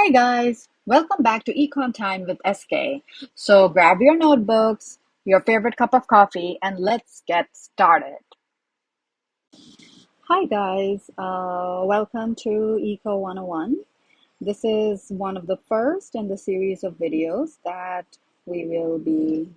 Hey guys, welcome back to Econ Time with SK. So grab your notebooks, your favorite cup of coffee, and let's get started. Hi guys, welcome to Eco 101. This is one of the first in the series of videos that we will be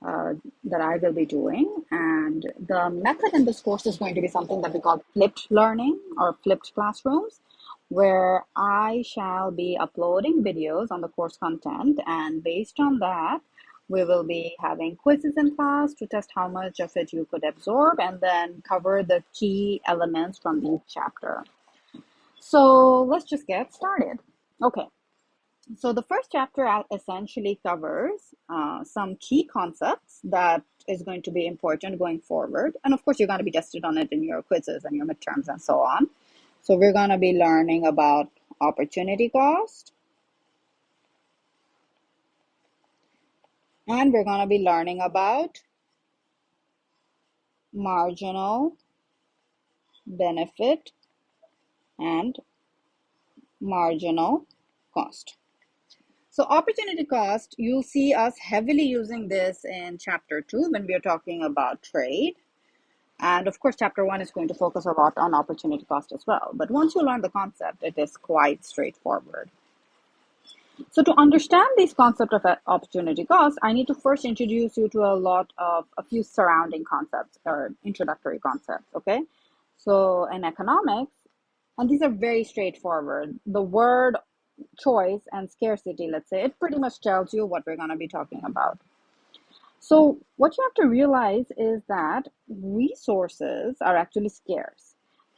that I will be doing, and the method in this course is going to be something that we call flipped learning or flipped classrooms, where I shall be uploading videos on the course content, and based on that, we will be having quizzes in class to test how much of it you could absorb and then cover the key elements from each chapter. So let's just get started. Okay, so the first chapter essentially covers some key concepts that is going to be important going forward. And of course, you're going to be tested on it in your quizzes and your midterms and so on. So we're going to be learning about opportunity cost, and we're going to be learning about marginal benefit and marginal cost. So opportunity cost, you'll see us heavily using this in chapter 2 when we are talking about trade. And of course, chapter 1 is going to focus a lot on opportunity cost as well. But once you learn the concept, it is quite straightforward. So to understand these concepts of opportunity cost, I need to first introduce you to a few surrounding concepts or introductory concepts, okay? So in economics, and these are very straightforward, the word choice and scarcity, let's say, it pretty much tells you what we're going to be talking about. So what you have to realize is that resources are actually scarce.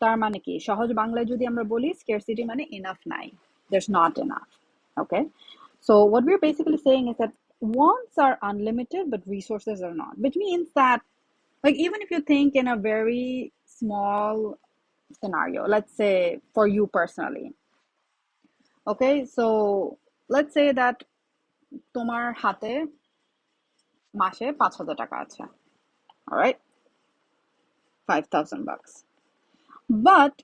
তার মানে কি সহজ বাংলায় যদি আমরা বলি scarcity মানে enough নাই. There's not enough. Okay? So what we're basically saying is that wants are unlimited but resources are not, which means that like even if you think in a very small scenario, let's say for you personally. Okay? So let's say that তোমার হাতে মাসে 5,000 টাকা আছে. All right? 5,000 bucks. But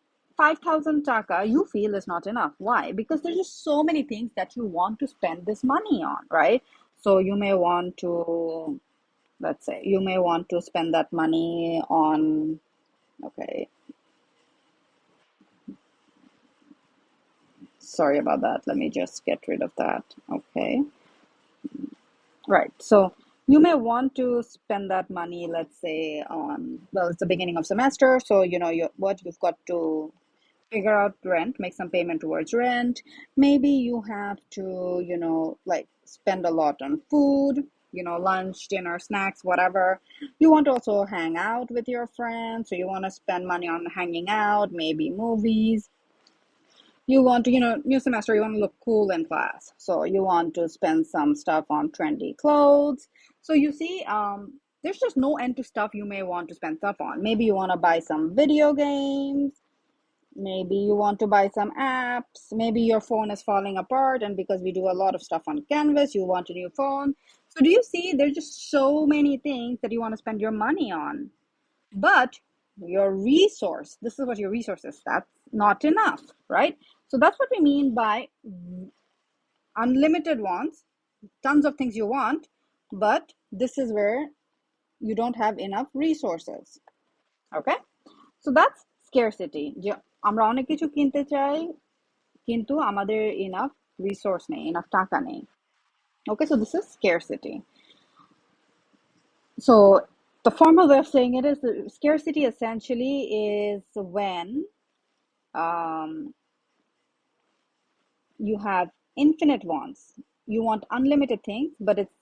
5,000 taka you feel is not enough. Why? Because there's just so many things that you want to spend this money on, right? So you may want to, let's say, you may want to spend that money on, okay, sorry about that. Let me just get rid of that. Okay. Right. So you may want to spend that money, let's say, on, well, it's the beginning of semester. So, you've got to figure out rent, make some payment towards rent. Maybe you have to, like spend a lot on food, lunch, dinner, snacks, whatever. You want to also hang out with your friends. So you want to spend money on hanging out, maybe movies. You want to, new semester, you want to look cool in class. So you want to spend some stuff on trendy clothes. So you see, there's just no end to stuff you may want to spend stuff on. Maybe you want to buy some video games. Maybe you want to buy some apps. Maybe your phone is falling apart, and because we do a lot of stuff on Canvas, you want a new phone. So do you see, there's just so many things that you want to spend your money on. But your resource, this is what your resource is, that's not enough, right? So that's what we mean by unlimited wants, tons of things you want, but this is where you don't have enough resources. Okay? So that's scarcity. আমরা অনেক কিছু কিনতে চাই কিন্তু আমাদের enough resource নেই, enough টাকা নেই. Okay, so this is scarcity. So the formal way of saying it is scarcity essentially is when you have infinite wants. You want unlimited things, but it's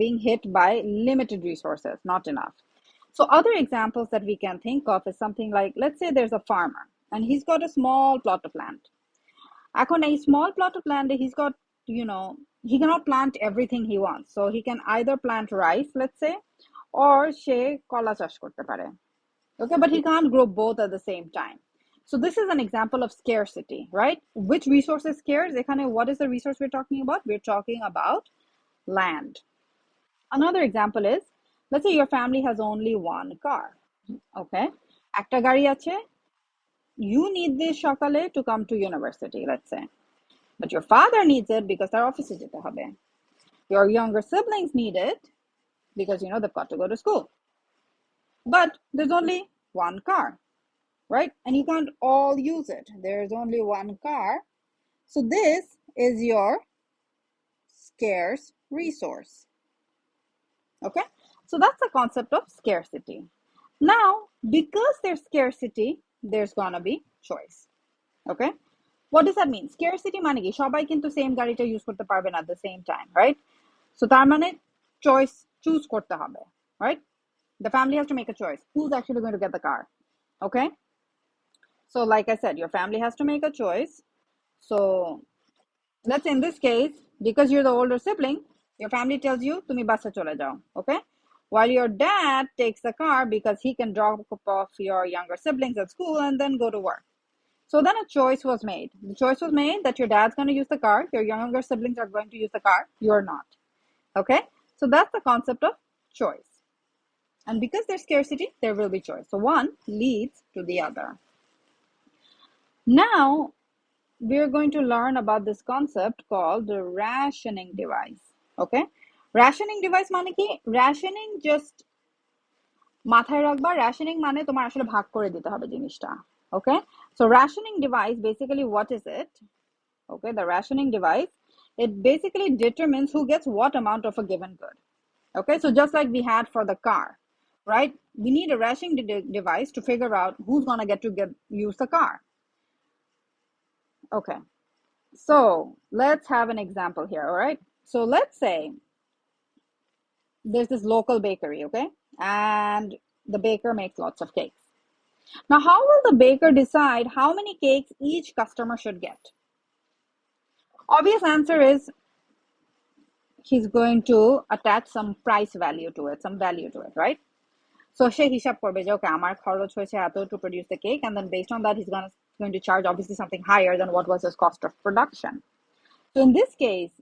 being hit by limited resources, not enough. So other examples that we can think of is something like, let's say there's a farmer and he's got a small plot of land. এখন a small plot of land, he's got, he cannot plant everything he wants. So he can either plant rice, let's say, or সে কলা চাষ করতে পারে. Okay, but he can't grow both at the same time. So this is an example of scarcity, right? Which resource is scarce? What is the resource we're talking about? We're talking about land. Another example is, let's say your family has only one car. Okay, একটা গাড়ি আছে, you need this সকালে to come to university, let's say. But your father needs it because তার অফিসে যেতে হবে. Your younger siblings need it because they've got to go to school. But there's only one car, right? And you can't all use it. There's only one car. So this is your scarce resource. Okay? So that's the concept of scarcity. Now, because there's scarcity, there's gonna be choice. Okay? What does that mean? Scarcity মানে কি সবাই কিন্তু same গাড়িটা use করতে পারবে না at the same time, right? So তার মানে choice choose করতে হবে, right? The family has to make a choice. Who's actually going to get the car? Okay? So like I said, your family has to make a choice. So let's say in this case, because you're the older sibling, your family tells you তুমি বাসে চলে যাও, okay? While your dad takes the car because he can drop off your younger siblings at school and then go to work. So then a choice was made. The choice was made that your dad's going to use the car, your younger siblings are going to use the car, you're not. Okay? So that's the concept of choice. And because there's scarcity, there will be choice. So one leads to the other. Now, we're going to learn about this concept called the rationing device. Okay? Rationing device মানে কি? Rationing just মাথায় রাখবা, rationing মানে তোমার আসলে ভাগ করে দিতে হবে জিনিসটা. Okay? So rationing device, basically what is it? Okay, the rationing device, it basically determines who gets what amount of a given good. Okay, so just like we had for the car, right? We need a rationing device to figure out who's gonna get to use the car. Okay, so let's have an example here, all right? So let's say there's this local bakery, okay? And the baker makes lots of cakes. Now, how will the baker decide how many cakes each customer should get? Obvious answer is he's going to attach some price value to it, some value to it, right? So সে হিসাব করবে যে okay আমার খরচ হয়েছে এত to produce the cake, and then based on that he's going to charge obviously something higher than what was his cost of production. So in this case,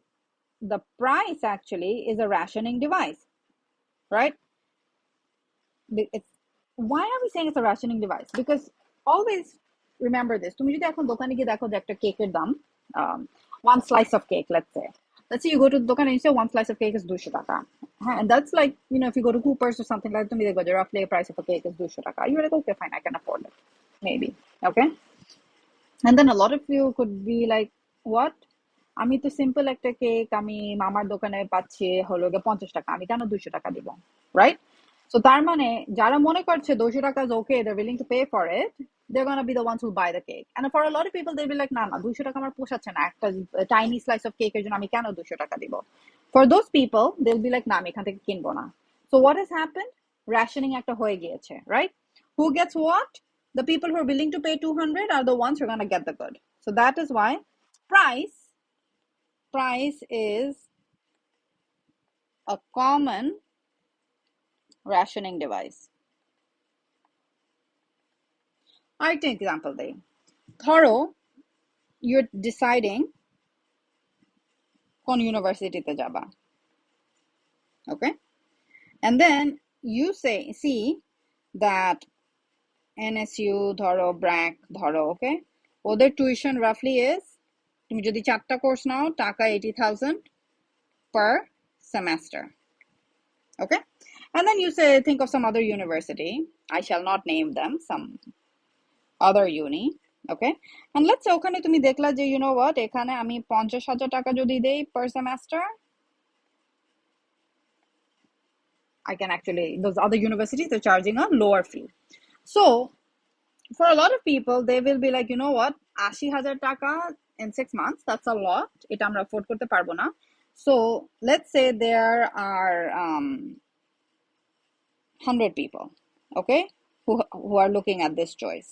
the price actually is a rationing device, right? Why are we saying it's a rationing device? Because always remember this. তুমি যদি এখন দোকানে গিয়ে দেখো যে একটা কেকের দাম, one slice of cake, let's say you go to the দোকানে and you say one slice of cake is 200 টাকা. And that's like, if you go to Cooper's or something like that, তুমি দেখো যে roughly a price of a cake is 200 টাকা. You're like, okay, fine, I can afford it. Maybe. Okay? And then a lot of you could be like, what? আমি তো simple একটা cake আমি মামার দোকানে পাচ্ছি হলো গিয়ে 50 টাকা, আমি কেন 200 টাকা দিব, রাইট? So তার মানে যারা মনে করছে 200 টাকা is okay, they're willing to pay for it, they're going to be the ones who buy the cake. And for a lot of people they'll be like, না 200 টাকা আমার পোষাচ্ছে না, একটা tiny slice of cake এর জন্য আমি কেন 200 টাকা দিব. For those people they'll be like, না আমি এখান থেকে কিনবো না. So what has happened? Rationing একটা হয়ে গিয়েছে, right? Who gets what? The people who are willing to pay 200 are the ones who are going to get the good. So that is why price is a common rationing device. আরেকটা example দেই, ধরো you're deciding কোন ইউনিভার্সিটিতে যাবা, okay? And then you see that NSU ধরো ব্র্যাক ধরো, okay, ওদের tuition roughly is, তুমি যদি 4টা কোর্স নাও টাকা 80,000 per semester. Okay? And then you say, think of some other university. I shall not name them, some other uni. Okay? And let's say ওখানে তুমি দেখলা যে you know what, এখানে আমি 50,000 টাকা যদি দেই per semester, I can actually, those other universities are charging a lower fee. So for a lot of people, they will be like, you know what, 80,000 টাকা in 6 months, that's a lot, এটা আমরা afford করতে পারবো না. So let's say there are 100 people, okay, who are looking at this choice.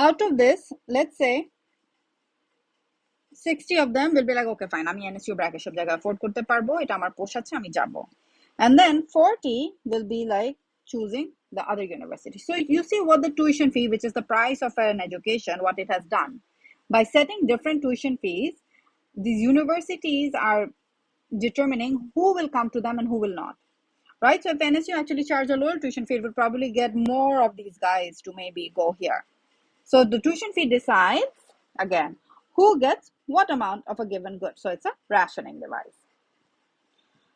Out of this, let's say 60 of them will be like, okay, fine, আমি NSU bracket সব জায়গায় afford করতে পারবো, এটা আমার পোষাচ্ছে, আমি যাব. And then 40 will be like choosing the other university. So you see what the tuition fee, which is the price of an education, what it has done. By setting different tuition fees, these universities are determining who will come to them and who will not. Right? So if NSU actually charge a lower tuition fee, it will probably get more of these guys to maybe go here. So the tuition fee decides, again, who gets what amount of a given good. So it's a rationing device.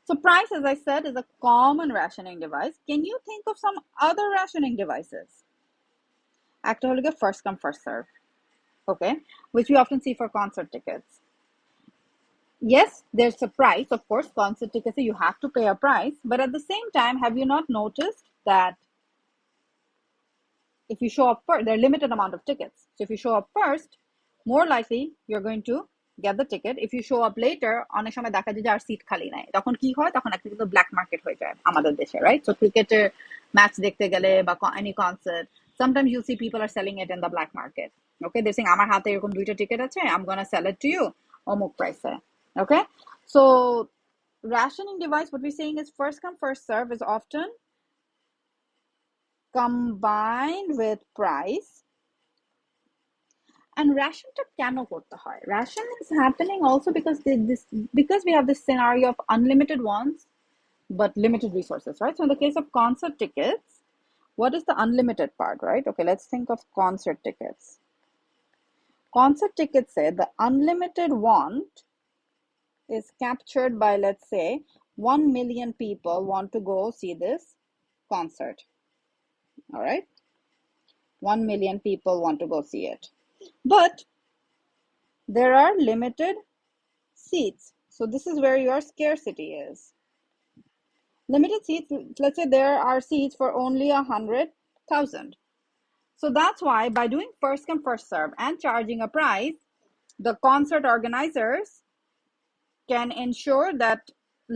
So price, as I said, is a common rationing device. Can you think of some other rationing devices? একটা হলো গিয়ে first come first serve, okay, which we often see for concert tickets. Yes, there's a price, of course. Concert tickets, you have to pay a price, but at the same time, have you not noticed that if you show up first, there are limited amount of tickets. So if you show up first, more likely you're going to get the ticket. If you show up later, অনেক সময় দেখা যায় যে আর seat খালি নাই, তখন কি হয়, তখন একটা কিন্তু ব্ল্যাক মার্কেট হয়ে যায় আমাদের দেশে, রাইট? সো ক্রিকেটের ম্যাচ দেখতে গেলে বা any concert, sometimes you see people are selling it in the black market. Okay, they're saying আমার হাতে এরকম দুইটা টিকেট আছে, I'm gonna sell it to you অমুক প্রাইসে. Okay, so rationing device, what we're saying is first come first serve is often combined with price. And rationটা কেন করতে হয়? Ration is happening also because we have this scenario of unlimited wants but limited resources, right? So in the case of concert tickets, what is the unlimited part, right? Okay, let's think of concert tickets. Concert tickets say the unlimited want is captured by, let's say, 1 million people want to go see this concert. All right, 1 million people want to go see it, but there are limited seats. So this is where your scarcity is. Limited seats, let's say there are seats for only 100,000. So that's why by doing first come first serve and charging a price, the concert organizers can ensure that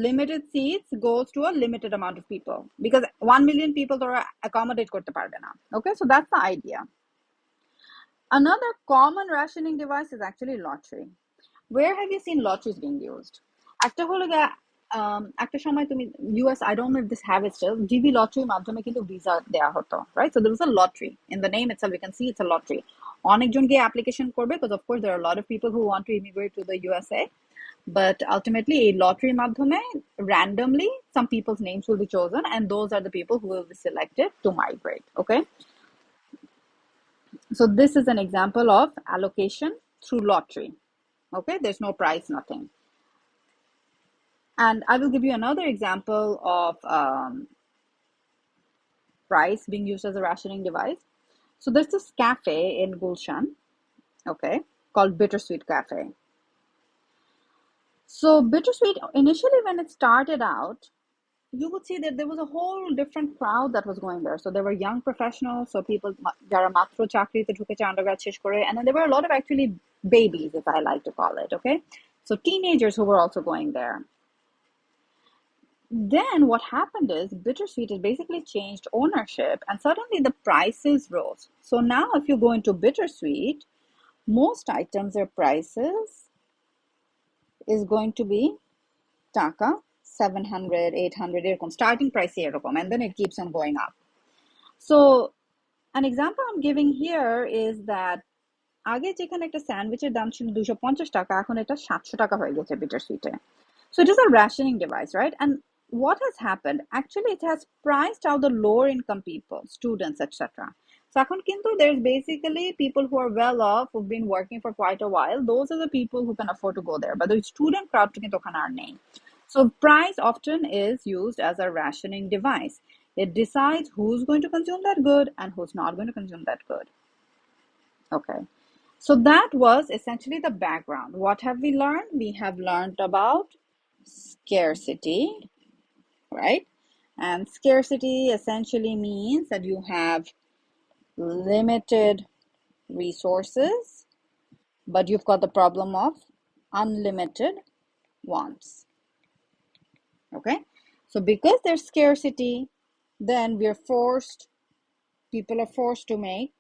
limited seats goes to a limited amount of people, because 1 million people to accommodate korte parbe na. Okay, so that's the idea. Another common rationing device is actually lottery. Where have you seen lotteries being used? একটা হলো একটা সময় তুমি US, I don't know if this have it still, DB লটারির মাধ্যমে কিন্তু visa দেয়া হতো, right? So there was a lottery. In the name itself, you can see it's a lottery. অনেকজন গিয়ে application করবে, because of course there are a lot of people who want to immigrate to the USA. But ultimately, a lottery মাধ্যমে randomly some people's names will be chosen, and those are the people who will be selected to migrate. Okay, so this is an example of allocation through lottery. Okay, there's no price, nothing. And I will give you another example of price being used as a rationing device. So there's this cafe in Gulshan, okay, called Bittersweet Cafe. So Bittersweet, initially when it started out, you would see that there was a whole different crowd that was going there. So there were young professionals, so people যারা মাত্র চাকরিতে ঢুকেছে undergrad শেষ করে, and then there were a lot of actually babies, as I like to call it, okay? So teenagers who were also going there. Then what happened is Bittersweet has basically changed ownership, and suddenly the prices rose. So now if you go into Bittersweet, most items, their prices is going to be taka 700, 800 এরকম starting price এরকম, and then it keeps on going up. So an example I'm giving here is that আগে যেখানে একটা স্যান্ডউইচের দাম ছিল 250 টাকা, এখন এটা 700 টাকা হয়ে গেছে বিটারসুইটে. So it is a rationing device, right? And what has happened? Actually, it has priced out the lower income people, students, etc. So এখন কিন্তু there's basically people who are well off, who've been working for quite a while. Those are the people who can afford to go there. But the student crowd কিন্তু ওখানে আর নেই. So price often is used as a rationing device. It decides who's going to consume that good and who's not going to consume that good. Okay. So that was essentially the background. What have we learned? We have learned about scarcity, right? And scarcity essentially means that you have limited resources, but you've got the problem of unlimited wants. Okay? So because there's scarcity, then people are forced to make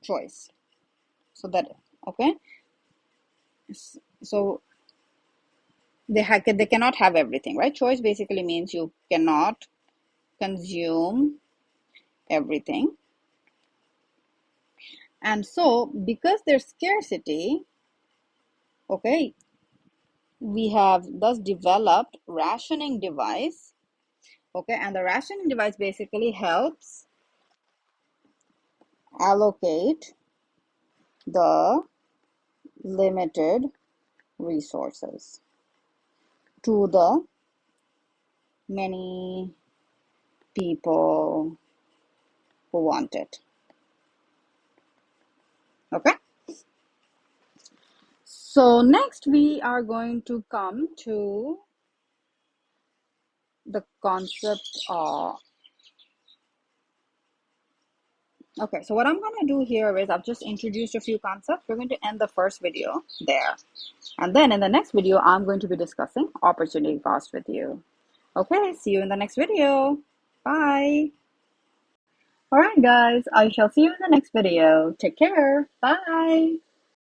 choice. So that, okay? So they cannot have everything, right? Choice basically means you cannot consume everything. And so because there's scarcity, okay, we have thus developed rationing device. Okay, and the rationing device basically helps allocate the limited resources to the many people who want it. Okay. So next we are going to come to the concept of, okay, so what I'm going to do here is I've just introduced a few concepts. We're going to end the first video there. And then in the next video, I'm going to be discussing opportunity cost with you. Okay, see you in the next video. Bye. All right, guys, I shall see you in the next video. Take care. Bye.